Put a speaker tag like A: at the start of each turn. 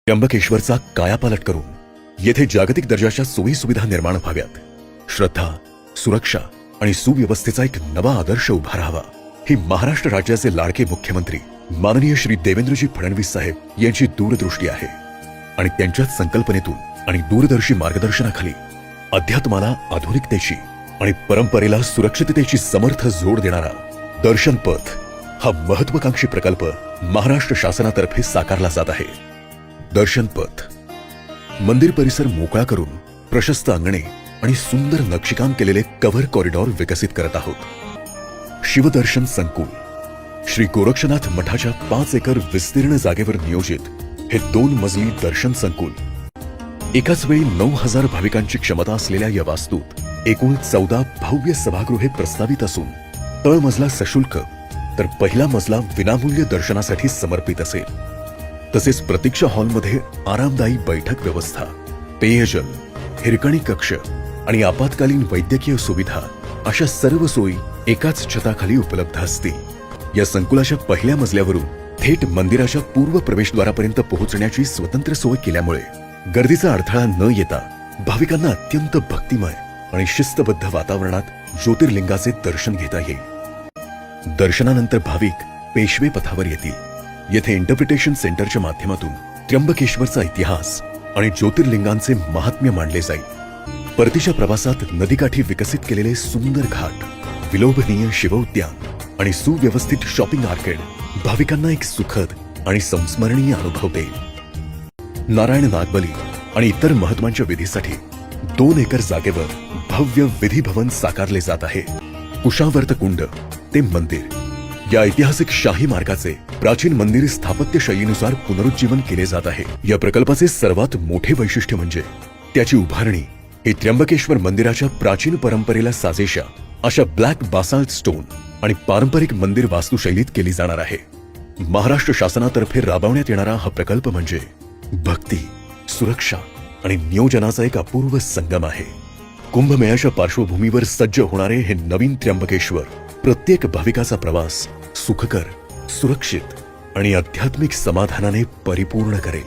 A: त्र्यंबकेश्वरचा कायापालट करून येथे जागतिक दर्जाच्या सोयी सुविधा निर्माण व्हाव्यात, श्रद्धा, सुरक्षा आणि सुव्यवस्थेचा एक नवा आदर्श उभा राहावा, ही महाराष्ट्र राज्याचे लाडके मुख्यमंत्री माननीय श्री देवेंद्रजी फडणवीस साहेब यांची दूरदृष्टी आहे. आणि त्यांच्याच संकल्पनेतून आणि दूरदर्शी मार्गदर्शनाखाली अध्यात्माला आधुनिकतेची आणि परंपरेला सुरक्षिततेची समर्थ जोड देणारा दर्शन पथ हा महत्वाकांक्षी प्रकल्प महाराष्ट्र शासनातर्फे साकारला जात आहे. दर्शन पथ मंदिर परिसर मोकळा करून प्रशस्त अंगणे आणि सुंदर नक्षीकाम केलेले कव्हर कॉरिडॉर विकसित करत आहोत. शिवदर्शन संकुल श्री गोरक्षनाथ मठाच्या 5 एकर विस्तीर्ण जागेवर नियोजित हे 2 मजली दर्शन संकुल एकाच वेळी 9000 भाविकांची क्षमता असलेल्या या वास्तूत एकूण 14 भव्य सभागृहे प्रस्तावित असून तळमजला सशुल्क तर पहिला मजला विनामूल्य दर्शनासाठी समर्पित असेल. तसेच प्रतीक्षा हॉलमध्ये आरामदायी बैठक व्यवस्था, पेयजल, हिरकणी कक्ष आणि आपत्कालीन वैद्यकीय सुविधा अशा सर्व सोयी एकाच छताखाली उपलब्ध असतील. या संकुलाच्या पहिल्या मजल्यावरून थेट मंदिराच्या पूर्व प्रवेशद्वारापर्यंत पोहोचण्याची स्वतंत्र सोय केल्यामुळे गर्दीचा अडथळा न येता भाविकांना अत्यंत भक्तिमय आणि शिस्तबद्ध वातावरणात ज्योतिर्लिंगाचे दर्शन घेता येईल. दर्शनानंतर भाविक पेशवे पथावर येतील. येथे इंटरप्रिटेशन सेंटरच्या माध्यमातून त्र्यंबकेश्वरचा इतिहास आणि ज्योतिर्लिंगांचे महात्म्य मांडले जाईल. परतीच्या प्रवासात नदीकाठी विकसित केलेले सुंदर घाट, विलोभनीय शिवउद्यान आणि सुव्यवस्थित शॉपिंग आर्केड भाविकांना एक सुखद आणि संस्मरणीय अनुभव देईल. नारायण नागबली आणि इतर महत्वाच्या विधीसाठी 2 एकर जागेवर भव्य विधी भवन साकारले जात आहे. कुशावर्त कुंड ते मंदिर या ऐतिहासिक शाही मार्गाचे प्राचीन मंदिर स्थापत्य शैलीनुसार पुनरुज्जीवन केले जात आहे. या प्रकल्पाचे सर्वात मोठे वैशिष्ट्य म्हणजे त्याची उभारणी ही त्र्यंबकेश्वर मंदिराच्या प्राचीन परंपरेला साजेशा अशा ब्लॅक बासाल्ट स्टोन आणि पारंपरिक मंदिर वास्तुशैलीत केली जाणार आहे. महाराष्ट्र शासनातर्फे राबवण्यात येणारा हा प्रकल्प म्हणजे भक्ती, सुरक्षा आणि नियोजनाचा एक अपूर्व संगम आहे. कुंभमेळ्याच्या पार्श्वभूमीवर सज्ज होणारे हे नवीन त्र्यंबकेश्वर प्रत्येक भाविकाचा प्रवास सुखकर, सुरक्षित आणि आध्यात्मिक समाधानाने परिपूर्ण करेल.